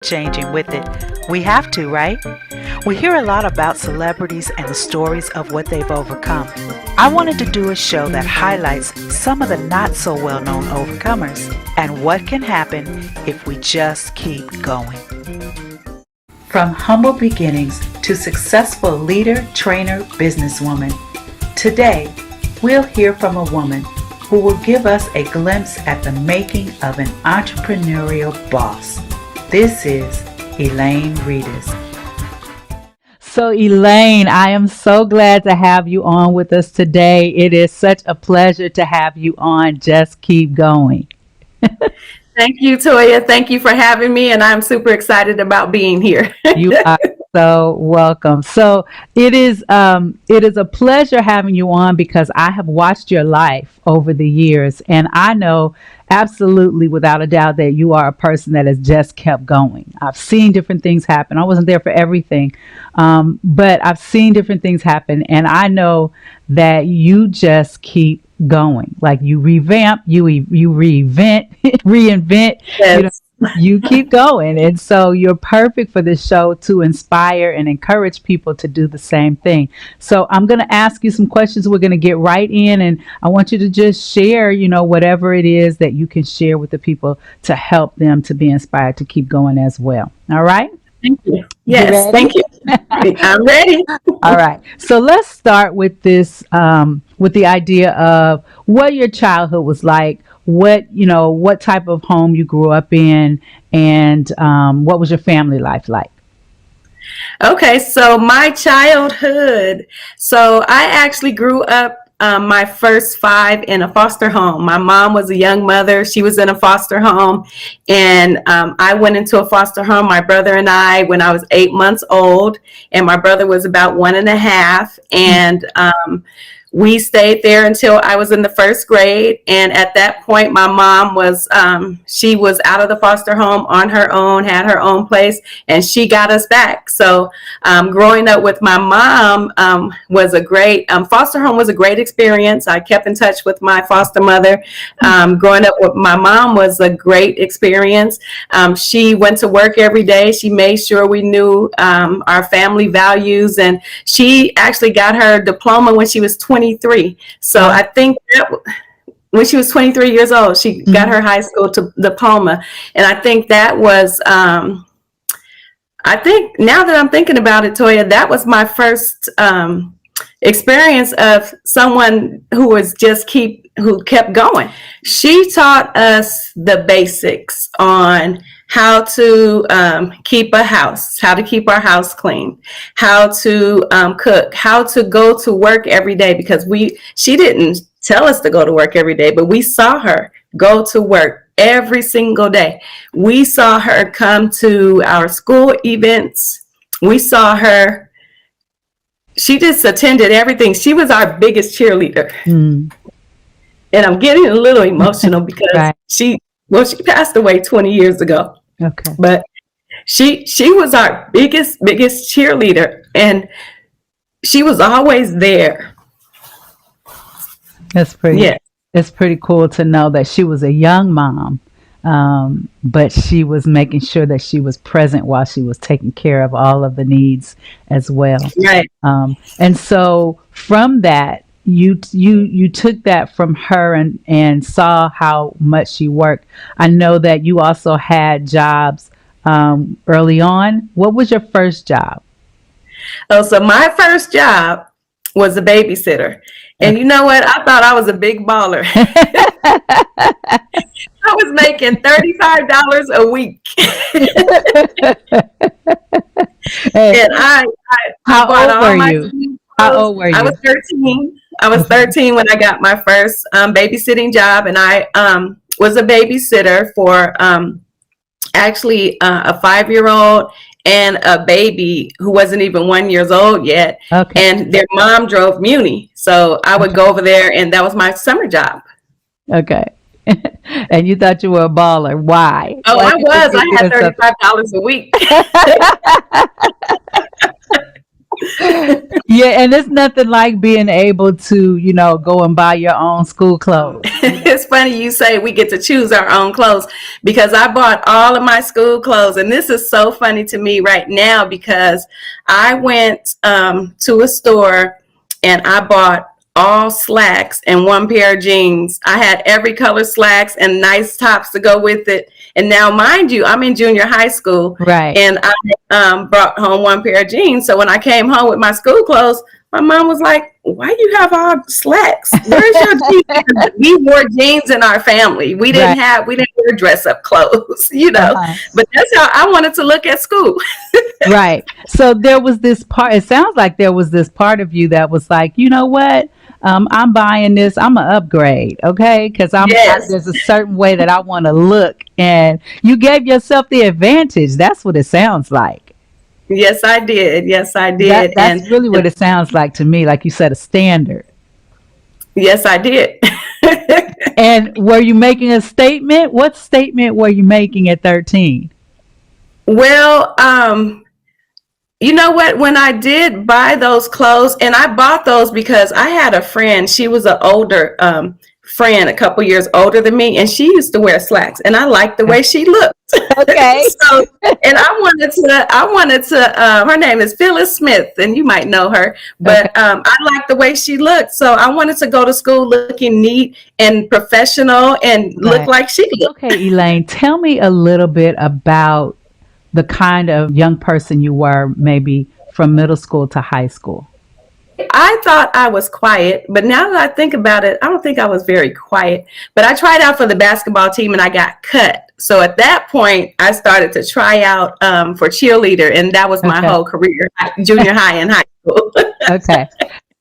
changing with it. We have to, right? We hear a lot about celebrities and the stories of what they've overcome. I wanted to do a show that highlights some of the not so well known overcomers and what can happen if we just keep going. From humble beginnings to successful leader, trainer, businesswoman, today we'll hear from a woman who will give us a glimpse at the making of an entrepreneurial boss. This is Elaine Redus. So Elaine, I am so glad to have you on with us today. It is such a pleasure to have you on. Just keep going. Thank you, Toya. Thank you for having me, and I'm super excited about being here. You are so welcome. So it is a pleasure having you on because I have watched your life over the years, and I know absolutely without a doubt that you are a person that has just kept going. I've seen different things happen. I wasn't there for everything, but I've seen different things happen, and I know that you just keep going. Like you revamp, you reinvent, Yes. you keep going. And so you're perfect for this show to inspire and encourage people to do the same thing. So I'm going to ask you some questions. We're going to get right in, and I want you to just share, whatever it is that you can share with the people to help them to be inspired to keep going as well. All right? Thank you. Yes, thank you. I'm ready. All right. So let's start with this, with the idea of what your childhood was like, what type of home you grew up in, and what was your family life like? Okay, so my childhood. So I actually grew up my first five in a foster home. My mom was a young mother. She was in a foster home. And I went into a foster home, my brother and I, when I was 8 months old. And my brother was about 1.5. And we stayed there until I was in the first grade. And at that point, my mom she was out of the foster home on her own, had her own place, and she got us back. So growing up with my mom was a great, foster home was a great experience. I kept in touch with my foster mother. Growing up with my mom was a great experience. She went to work every day. She made sure we knew our family values, and she actually got her diploma when she was 23. So I think that when she was 23 years old, she got her high school diploma. And I think that was, I think now that I'm thinking about it, Toya, that was my first experience of someone who who kept going. She taught us the basics on how to keep a house, how to keep our house clean, how to cook, how to go to work every day, because she didn't tell us to go to work every day, but we saw her go to work every single day. We saw her come to our school events. We saw her. She just attended everything. She was our biggest cheerleader. And I'm getting a little emotional because Right. she passed away 20 years ago. Okay. But she was our biggest cheerleader, and she was always there. That's pretty. Yeah. It's pretty cool to know that she was a young mom, but she was making sure that she was present while she was taking care of all of the needs as well. Right. And so from that, you took that from her and saw how much she worked. I know that you also had jobs early on. What was your first job? Oh, so my first job was a babysitter. And you know what? I thought I was a big baller. I was making $35 a week. And I How bought old all were my you? How old were I you? was 13. I was 13 when I got my first babysitting job, and I was a babysitter for actually a 5-year-old and a baby who wasn't even 1 year old yet. Okay. And their mom drove Muni. So I would go over there, and that was my summer job. Okay. And you thought you were a baller. Why? Oh, Why I did you was. think I you had were so- $35 a week. Yeah, and it's nothing like being able to, go and buy your own school clothes. It's funny you say we get to choose our own clothes, because I bought all of my school clothes. And this is so funny to me right now, because I went to a store and I bought all slacks and one pair of jeans. I had every color slacks and nice tops to go with it. And now, mind you, I'm in junior high school, Right. and I brought home one pair of jeans. So when I came home with my school clothes, my mom was like, "Why do you have all slacks? Where's your jeans?" We wore jeans in our family. We didn't wear dress up clothes, Uh-huh. But that's how I wanted to look at school. Right. So there was this part, it sounds like there was this part of you that was like, you know what? I'm buying this. I'm an upgrade, okay? Because Yes. there's a certain way that I want to look, and you gave yourself the advantage. That's what it sounds like. Yes, I did. Yes, I That did. that's really what it sounds like to me. Like you set a standard. Yes, I did. And were you making a statement? What statement were you making at 13? Well, you know what? When I did buy those clothes, and I bought those because I had a friend. She was an older friend, a couple years older than me, and she used to wear slacks, and I liked the way she looked. Okay. So, and I wanted to. Her name is Phyllis Smith, and you might know her, Okay. but I liked the way she looked, so I wanted to go to school looking neat and professional and look Right. like she looked. Okay, Elaine, tell me a little bit about the kind of young person you were, maybe from middle school to high school. I thought I was quiet, but now that I think about it, I don't think I was very quiet. But I tried out for the basketball team and I got cut. So at that point, I started to try out for cheerleader, and that was my Okay. whole career, junior high and high school. Okay.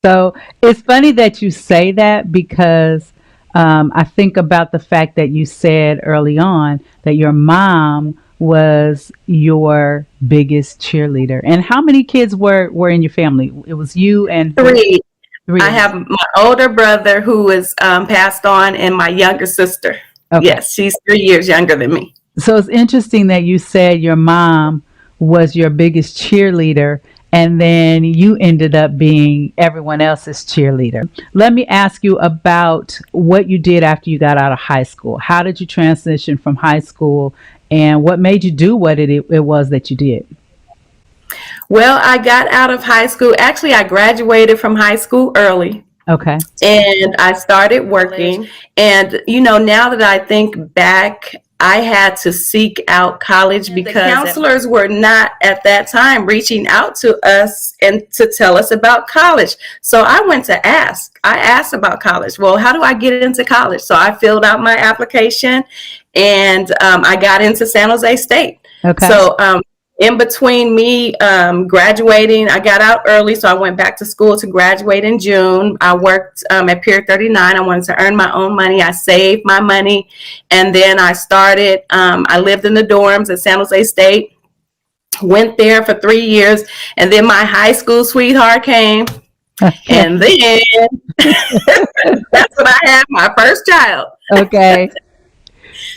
So it's funny that you say that because I think about the fact that you said early on that your mom was your biggest cheerleader. And how many kids were in your family? It was you and who? Three. Three I of you. have my older brother who is passed on, and my younger sister. Okay. Yes, she's 3 years younger than me. So it's interesting that you said your mom was your biggest cheerleader and then you ended up being everyone else's cheerleader. Let me ask you about what you did after you got out of high school. How did you transition from high school and what made you do what it was that you did? Well, I got out of high school. Actually, I graduated from high school early. Okay. And I started working. And, now that I think back, I had to seek out college because the counselors were not at that time reaching out to us and to tell us about college. So I went to ask. I asked about college. Well, how do I get into college? So I filled out my application, and I got into San Jose State. Okay. So in between me graduating, I got out early, so I went back to school to graduate in June. I worked at Pier 39. I wanted to earn my own money. I saved my money, and then I started. I lived in the dorms at San Jose State, went there for 3 years, and then my high school sweetheart came, Okay. and then that's when I had my first child. Okay.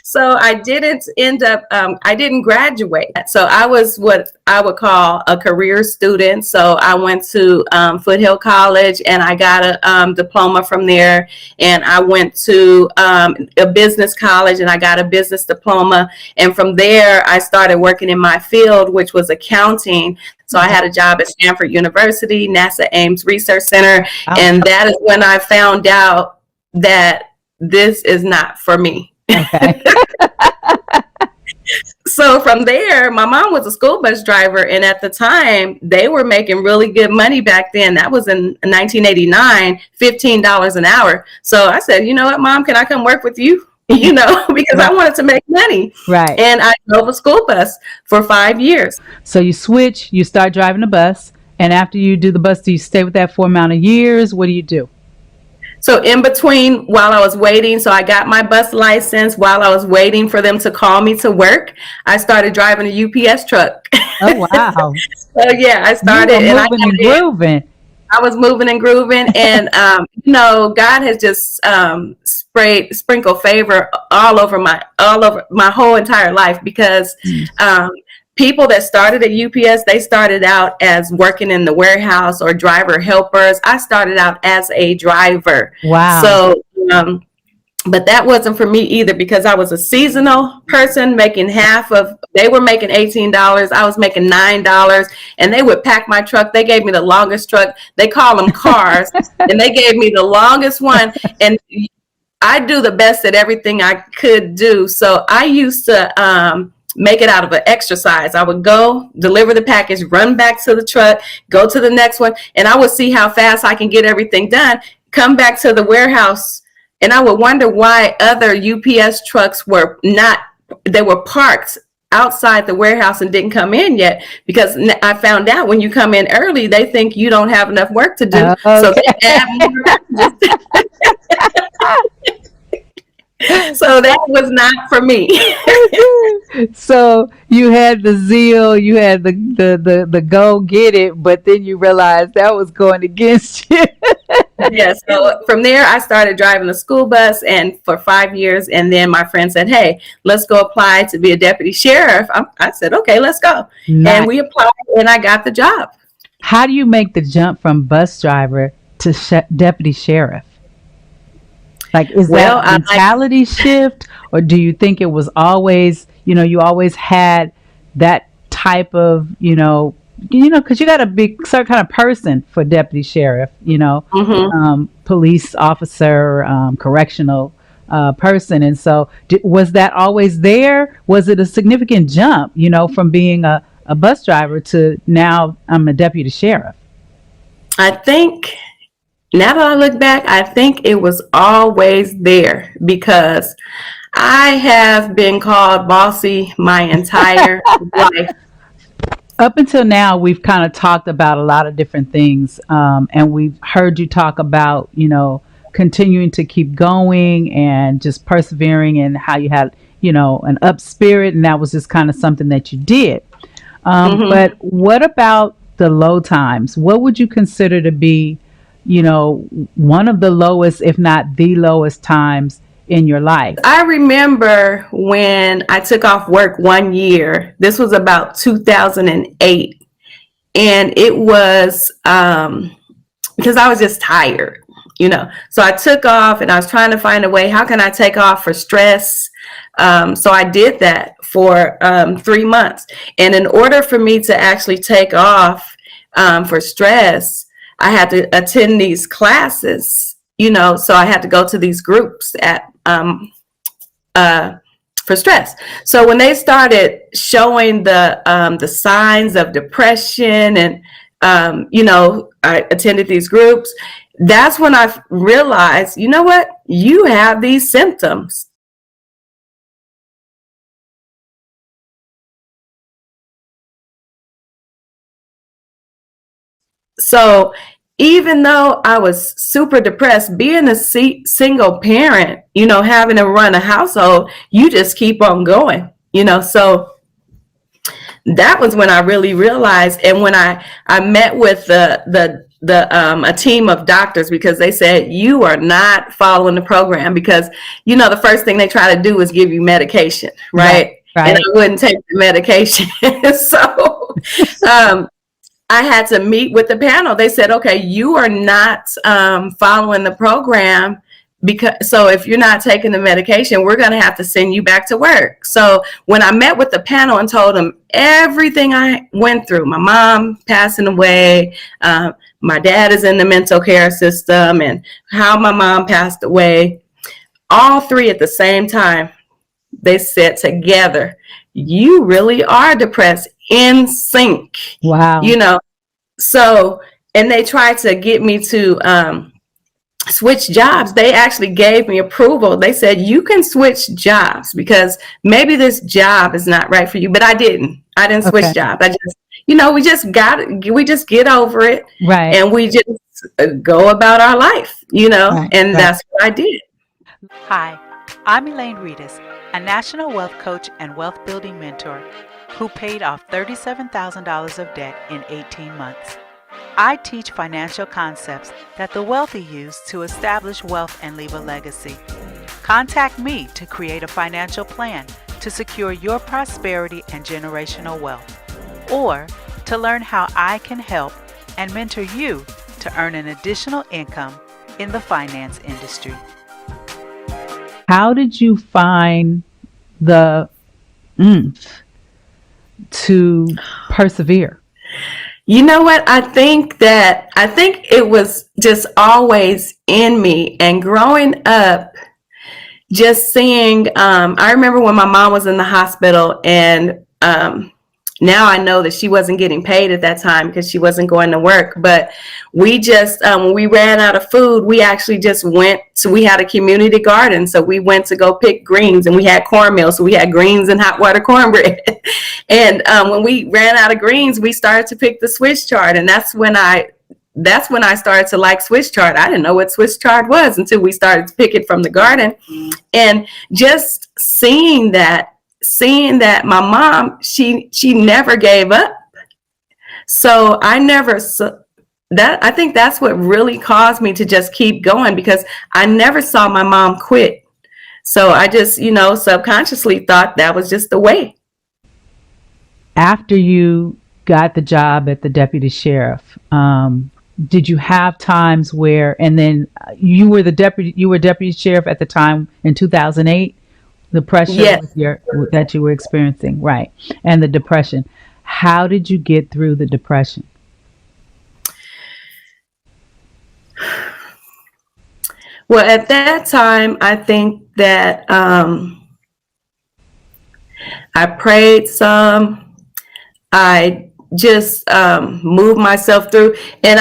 So I didn't end up, I didn't graduate. So I was what I would call a career student. So I went to Foothill College, and I got a diploma from there. And I went to a business college, and I got a business diploma. And from there, I started working in my field, which was accounting. So I had a job at Stanford University, NASA Ames Research Center. Oh, And that is when I found out that this is not for me. okay. So from there, my mom was a school bus driver, and at the time, they were making really good money back then. That was in 1989, $15 an hour. So I said, you know what, Mom, can I come work with you? Because I Right. wanted to make money. Right. And I drove a school bus for 5 years. So you switch, you start driving a bus, and after you do the bus, do you stay with that for amount of years? What do you do? So in between, while I was waiting, so I got my bus license. While I was waiting for them to call me to work, I started driving a UPS truck. Oh wow. So yeah, I You started, were and moving and grooving. I was moving and grooving, and God has just sprinkled favor all over my whole entire life, because people that started at UPS, they started out as working in the warehouse or driver helpers. I started out as a driver. Wow. So, but that wasn't for me either, because I was a seasonal person making they were making $18. I was making $9, and they would pack my truck. They gave me the longest truck. They call them cars, and they gave me the longest one. And I do the best at everything I could do. So I used to make it out of an exercise. I would go deliver the package, run back to the truck, go to the next one, and I would see how fast I can get everything done, come back to the warehouse. And I would wonder why other UPS trucks were parked outside the warehouse and didn't come in yet, because I found out when you come in early, they think you don't have enough work to do. Okay. So they add more packages. So that was not for me. So you had the zeal, you had the go get it, but then you realized that was going against you. Yeah, so from there, I started driving the school bus, and for 5 years. And then my friend said, "Hey, let's go apply to be a deputy sheriff." I said, "Okay, let's go." Nice. And we applied, and I got the job. How do you make the jump from bus driver to deputy sheriff? Like, is that a mentality shift, or do you think it was always, you always had that type of, because you got to be certain kind of person for deputy sheriff, police officer, correctional person. And so was that always there? Was it a significant jump, from being a bus driver to now I'm a deputy sheriff? I think, now that I look back, I think it was always there, because I have been called bossy my entire life. Up until now, we've kind of talked about a lot of different things, and we've heard you talk about, continuing to keep going and just persevering, and how you had, an up spirit, and that was just kind of something that you did. But what about the low times? What would you consider to be, one of the lowest, if not the lowest times in your life? I remember when I took off work one year. This was about 2008. And it was because I was just tired, So I took off, and I was trying to find a way, how can I take off for stress? So I did that for 3 months. And in order for me to actually take off for stress, I had to attend these classes, so I had to go to these groups for stress. So when they started showing the signs of depression, and I attended these groups, that's when I realized, you know what, you have these symptoms. So even though I was super depressed, being a single parent, having to run a household, you just keep on going, So that was when I really realized. And when I met with a team of doctors, because they said, you are not following the program, because, the first thing they try to do is give you medication, right? Right. And I wouldn't take the medication. So, I had to meet with the panel. They said, okay, you are not following the program, so if you're not taking the medication, we're going to have to send you back to work. So when I met with the panel and told them everything I went through, my mom passing away, my dad is in the mental care system, and how my mom passed away, all three at the same time, they said together, you really are depressed, in sync. Wow. So, and they tried to get me to switch jobs. They actually gave me approval. They said, you can switch jobs, because maybe this job is not right for you. But I didn't switch jobs. I just, we just get over it. Right. And we just go about our life, and that's what I did. Hi, I'm Elaine Redus, a national wealth coach and wealth building mentor who paid off $37,000 of debt in 18 months. I teach financial concepts that the wealthy use to establish wealth and leave a legacy. Contact me to create a financial plan to secure your prosperity and generational wealth, or to learn how I can help and mentor you to earn an additional income in the finance industry. How did you find the oomph to persevere? You know what? I think it was just always in me. And growing up, just seeing, I remember when my mom was in the hospital, and now I know that she wasn't getting paid at that time because she wasn't going to work. But we just, when we ran out of food, we actually just went to, we had a community garden. So we went to go pick greens, and we had cornmeal. So we had greens and hot water cornbread. And when we ran out of greens, we started to pick the Swiss chard. And that's when I started to like Swiss chard. I didn't know what Swiss chard was until we started to pick it from the garden. And just seeing that my mom, she never gave up. So I think that's what really caused me to just keep going, because I never saw my mom quit. So I just, subconsciously thought that was just the way. After you got the job at the deputy sheriff, did you have times where, and then you were deputy sheriff at the time in 2008? The pressure Yes. that you were experiencing, right? And the depression. How did you get through the depression? Well, at that time, I think that I prayed some. I just moved myself through, and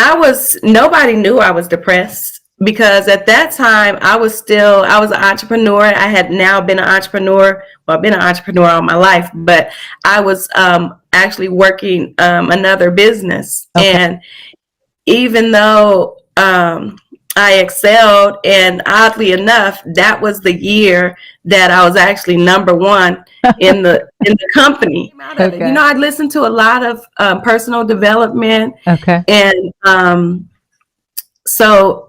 nobody knew I was depressed. Because at that time, I was an entrepreneur. I had now been an entrepreneur. Well, I've been an entrepreneur all my life, but I was actually working another business. Okay. And even though I excelled, and oddly enough, that was the year that I was actually number one in the company. Okay. I listened to a lot of personal development. Okay. And so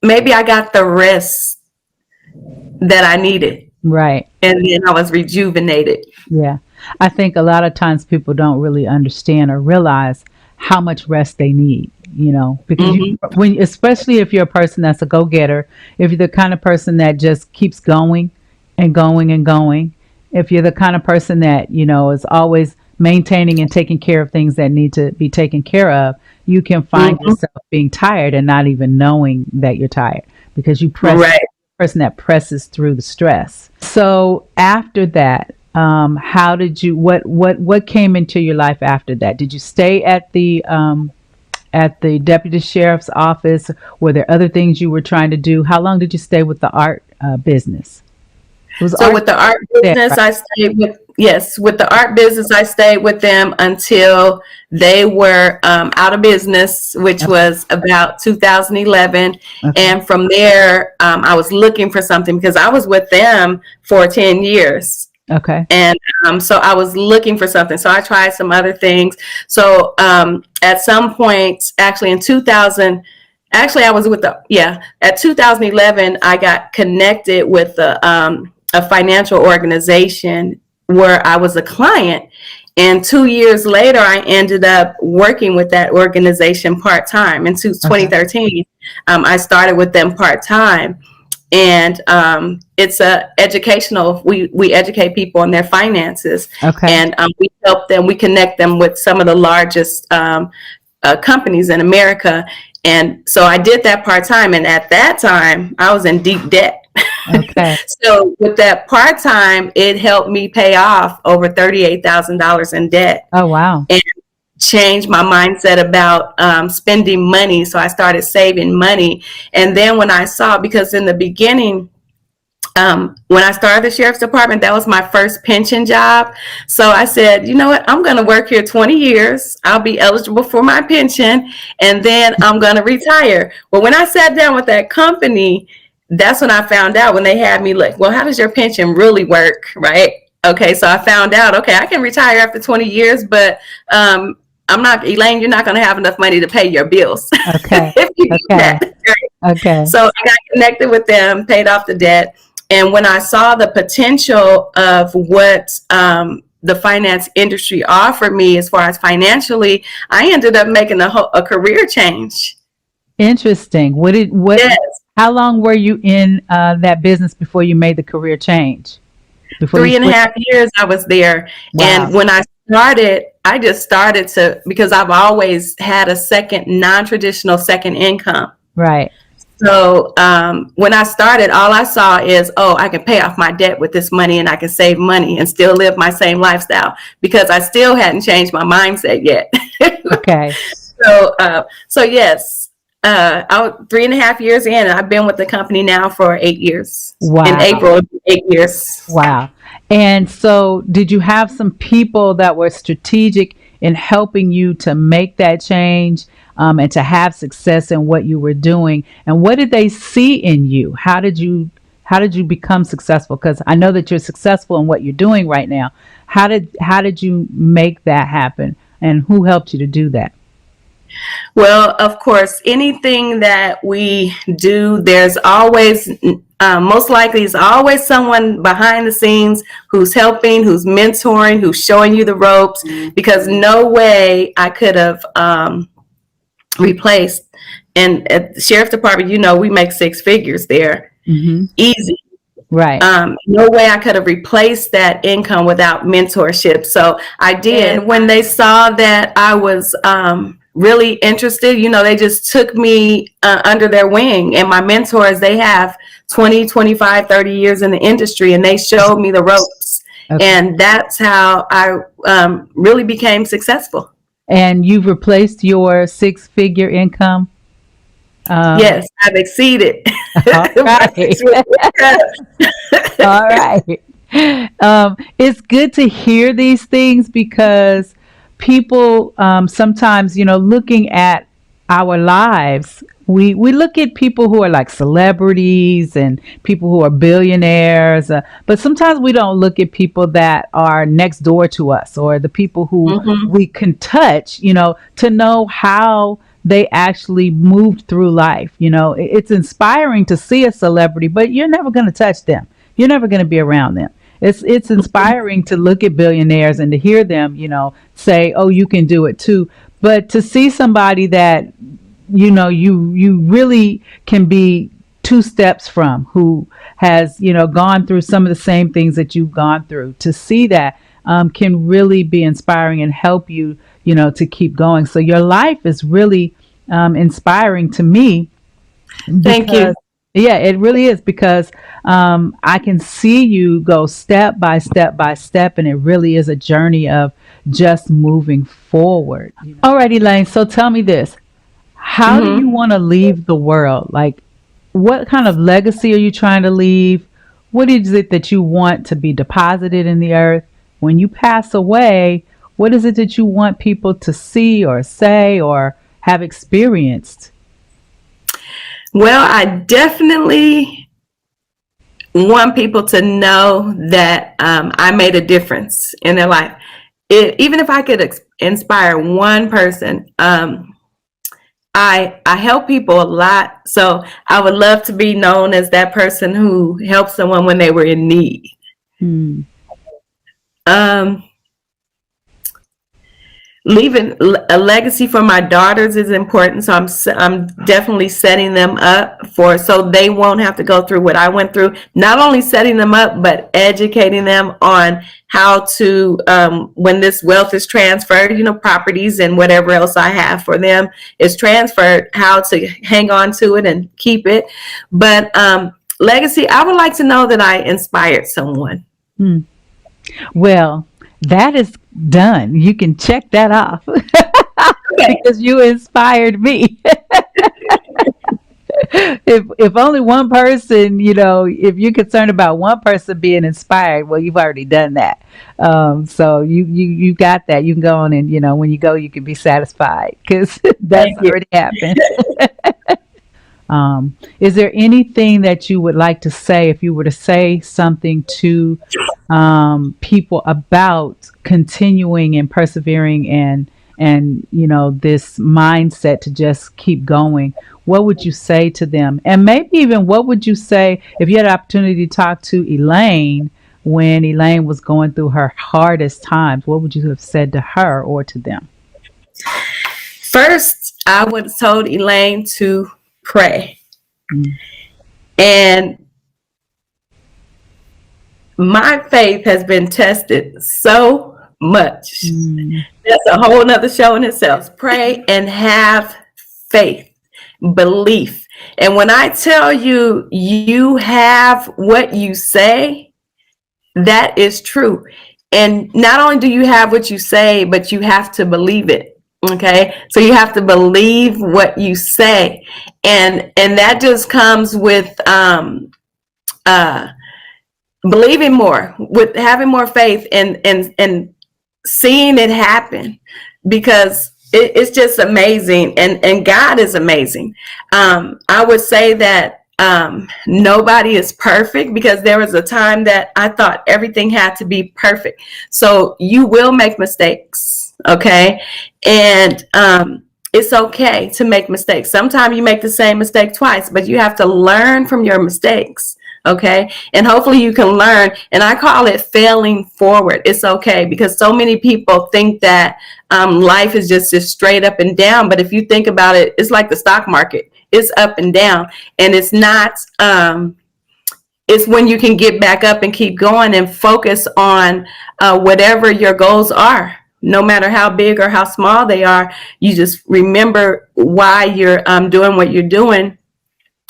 maybe I got the rest that I needed. Right. And then I was rejuvenated. Yeah. I think a lot of times people don't really understand or realize how much rest they need, because especially if you're a person that's a go-getter, if you're the kind of person that just keeps going and going and going, if you're the kind of person that, is always maintaining and taking care of things that need to be taken care of, you can find yourself being tired and not even knowing that you're tired, because you person that presses through the stress. So after that, how did you, what came into your life after that? Did you stay at the deputy sheriff's office? Were there other things you were trying to do? How long did you stay with the art business? With the art business, I stayed with the art business, I stayed with them until they were out of business, which was about 2011. Okay. And from there, I was looking for something, because I was with them for 10 years. Okay. And so I was looking for something. So I tried some other things. So at some point, actually in 2000, I was at 2011, I got connected with a financial organization where I was a client. And 2 years later, I ended up working with that organization part-time. In 2013, I started with them part-time. And it's educational. We educate people on their finances. Okay. And we help them. We connect them with some of the largest companies in America. And so I did that part-time. And at that time, I was in deep debt. Okay. So with that part-time, it helped me pay off over $38,000 in debt. Oh, wow. And changed my mindset about spending money. So I started saving money. And then when I saw, because in the beginning, when I started the sheriff's department, that was my first pension job. So I said, you know what, I'm going to work here 20 years. I'll be eligible for my pension, and then I'm going to retire. Well, when I sat down with that company, that's when I found out, when they had me like, well, how does your pension really work? Right. Okay. So I found out, okay, I can retire after 20 years, but I'm not, Elaine, you're not going to have enough money to pay your bills. Okay. If you do that. Okay. So I got connected with them, paid off the debt. And when I saw the potential of what the finance industry offered me as far as financially, I ended up making a career change. Interesting. Yes. How long were you in that business before you made the career change? Before you Three and a switched? half years I was there. Wow. And when I started, I just started because I've always had a non-traditional second income. Right. So when I started, all I saw is, oh, I can pay off my debt with this money and I can save money and still live my same lifestyle, because I still hadn't changed my mindset yet. Okay. So yes, I was 3.5 years in, and I've been with the company now for 8 years. Wow. In April, 8 years. Wow. And so did you have some people that were strategic in helping you to make that change, and to have success in what you were doing? And what did they see in you? How did you become successful? Because I know that you're successful in what you're doing right now. How did you make that happen? And who helped you to do that? Well, of course, anything that we do, there's always, most likely, is always someone behind the scenes who's helping, who's mentoring, who's showing you the ropes, because no way I could have replaced. And at the sheriff's department, we make 6 figures there. Mm-hmm. Easy. Right. No way I could have replaced that income without mentorship. So I did. And when they saw that I was really interested, they just took me under their wing. And my mentors, they have 20, 25, 30 years in the industry, and they showed me the ropes. Okay. And that's how I really became successful. And you've replaced your 6-figure income? Yes, I've exceeded. All right. All right. It's good to hear these things, because people sometimes, looking at our lives, we look at people who are like celebrities and people who are billionaires, but sometimes we don't look at people that are next door to us, or the people who we can touch, to know how they actually moved through life. It's inspiring to see a celebrity, but you're never going to touch them. You're never going to be around them. It's inspiring to look at billionaires and to hear them, say, oh, you can do it too. But to see somebody that, you really can be 2 steps from, who has, gone through some of the same things that you've gone through, to see that can really be inspiring and help you, to keep going. So your life is really inspiring to me. Thank you. Yeah, it really is, because I can see you go step by step by step, and it really is a journey of just moving forward. All right, Elaine, so tell me this. How do you want to leave the world? Like, what kind of legacy are you trying to leave? What is it that you want to be deposited in the earth? When you pass away, what is it that you want people to see or say or have experienced? Well, I definitely want people to know that I made a difference in their life. Even if I could inspire one person, I help people a lot. So I would love to be known as that person who helped someone when they were in need. Leaving a legacy for my daughters is important. So I'm definitely setting them up so they won't have to go through what I went through. Not only setting them up, but educating them on how to, when this wealth is transferred, properties and whatever else I have for them is transferred, how to hang on to it and keep it. But legacy, I would like to know that I inspired someone. Well, that is done. You can check that off. Because you inspired me. If only one person, if you're concerned about one person being inspired, well, you've already done that. So you got that. You can go on and, when you go, you can be satisfied, because that's already happened. Is there anything that you would like to say, if you were to say something to people about continuing and persevering and and this mindset to just keep going, what would you say to them? And maybe even what would you say if you had an opportunity to talk to Elaine when Elaine was going through her hardest times? What would you have said to her or to them? First, I would have told Elaine to pray. Mm. And my faith has been tested so much. That's a whole nother show in itself. Pray and have faith, belief. And when I tell you, you have what you say, that is true. And not only do you have what you say, but you have to believe it. Okay, so you have to believe what you say, and that just comes with believing more, with having more faith, and seeing it happen, because it's just amazing, and God is amazing. I would say that nobody is perfect, because there was a time that I thought everything had to be perfect. So you will make mistakes, okay? And it's okay to make mistakes. Sometimes you make the same mistake twice, but you have to learn from your mistakes, okay? And hopefully you can learn, and I call it failing forward. It's okay, because so many people think that life is just straight up and down, but if you think about it, it's like the stock market. It's up and down, and it's not, it's when you can get back up and keep going and focus on whatever your goals are, no matter how big or how small they are. You just remember why you're doing what you're doing,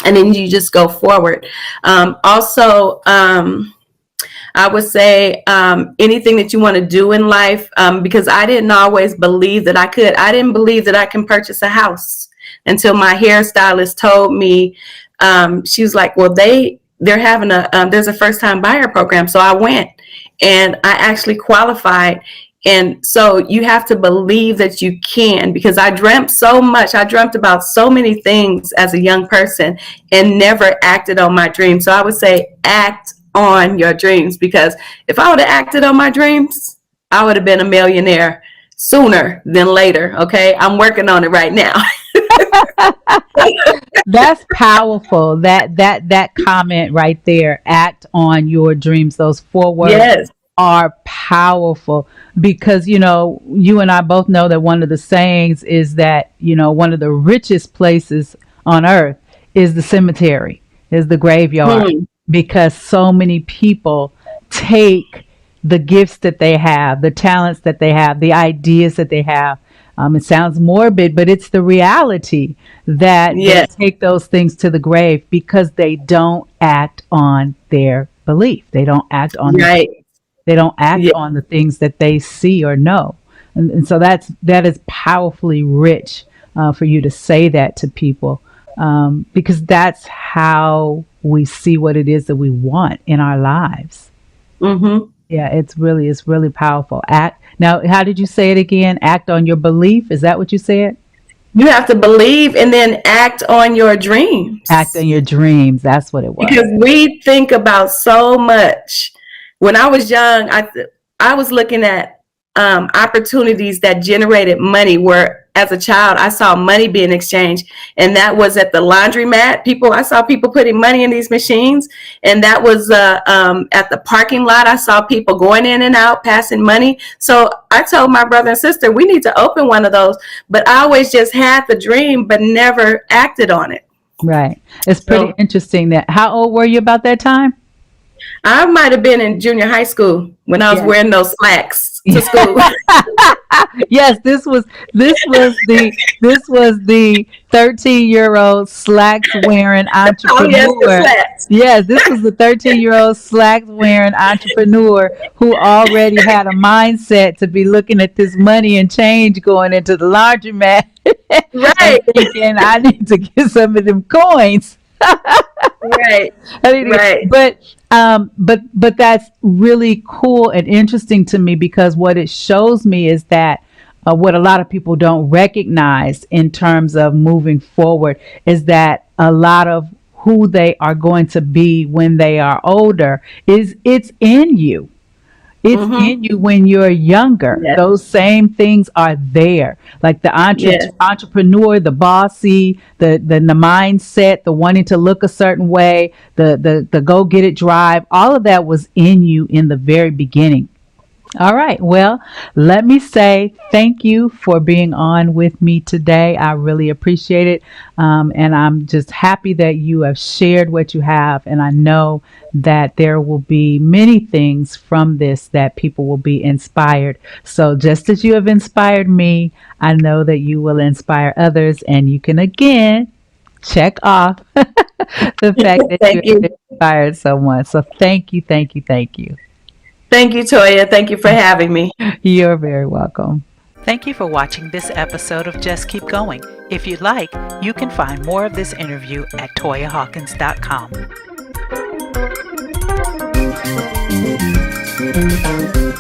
and then you just go forward. Also, I would say anything that you want to do in life, because I didn't always believe that I could. I didn't believe that I can purchase a house until my hairstylist told me. She was like, well, they're having there's a first time buyer program. So I went, and I actually qualified. And so you have to believe that you can, because I dreamt so much. I dreamt about so many things as a young person and never acted on my dreams. So I would say act on your dreams, because if I would have acted on my dreams, I would have been a millionaire sooner than later. Okay, I'm working on it right now. That's powerful. That comment right there. Act on your dreams. Those 4 words. Yes. Are powerful, because you and I both know that one of the sayings is that one of the richest places on earth is the cemetery, is the graveyard, because so many people take the gifts that they have, the talents that they have, the ideas that they have. It sounds morbid, but it's the reality that they take those things to the grave because they don't act on their belief. They don't act on They don't act on the things that they see or know. And so that is powerfully rich for you to say that to people, because that's how we see what it is that we want in our lives. Mm-hmm. Yeah, it's really powerful. Act. Now, how did you say it again? Act on your belief. Is that what you said? You have to believe and then act on your dreams. Act on your dreams. That's what it was. Because we think about so much. When I was young, I was looking at opportunities that generated money, where as a child I saw money being exchanged, and that was at the laundromat. I saw people putting money in these machines, and that was at the parking lot. I saw people going in and out passing money. So I told my brother and sister, we need to open one of those. But I always just had the dream but never acted on it. Right. It's pretty interesting. How old were you about that time? I might have been in junior high school when I was wearing those slacks to school. Yes, this was the 13-year-old slacks wearing entrepreneur. Yes, this was the 13-year-old slacks wearing entrepreneur who already had a mindset to be looking at this money and change going into the laundromat. Right. Thinking, I need to get some of them coins. Right. But that's really cool and interesting to me, because what it shows me is that what a lot of people don't recognize in terms of moving forward is that a lot of who they are going to be when they are older it's in you. It's in you when you're younger. Yes. Those same things are there. Like the Yes. entrepreneur, the bossy, the mindset, the wanting to look a certain way, the go get it drive. All of that was in you in the very beginning. All right. Well, let me say thank you for being on with me today. I really appreciate it. And I'm just happy that you have shared what you have. And I know that there will be many things from this that people will be inspired. So just as you have inspired me, I know that you will inspire others. And you can again check off the fact that you Thank have you. inspired someone. So thank you, thank you, thank you. Thank you, Toya. Thank you for having me. You're very welcome. Thank you for watching this episode of Just Keep Going. If you'd like, you can find more of this interview at toyahawkins.com.